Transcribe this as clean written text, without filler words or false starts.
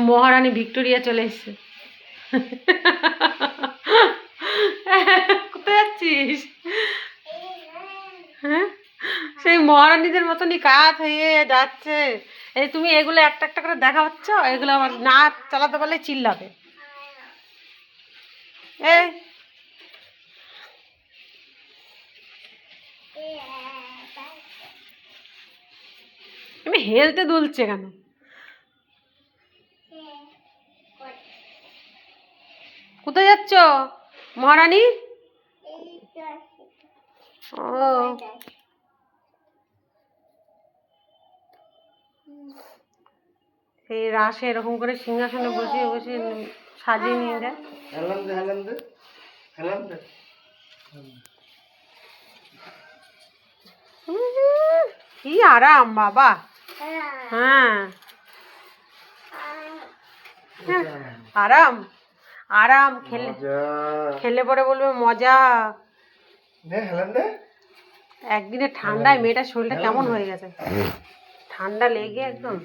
মহারানী Victoria চলে এসছে। কোথায় যাচ্ছিস? হ্যাঁ, সেই মহারানীদের মতনই কাজ হয়ে যাচ্ছে। এই তুমি এগুলো একটা একটা করে দেখা হচ্ছ, এগুলো আবার না চালাতে পারলে চিল্লাবে। এই তুমি হেলতে দুলছে কেন? কোথায় যাচ্ছ মহারানী? ও, সেই রাসে এরকম করে সিংহাসনে বসিয়ে বসিয়ে সাজিয়ে নিয়ে যায়। কি আরাম বাবা। হ্যাঁ, আরাম আরাম। খেলে খেলে পরে বলবে মজা। একদিনে ঠান্ডায় মেয়েটার শরীরটা কেমন হয়ে গেছে, ঠান্ডা লেগে একদম।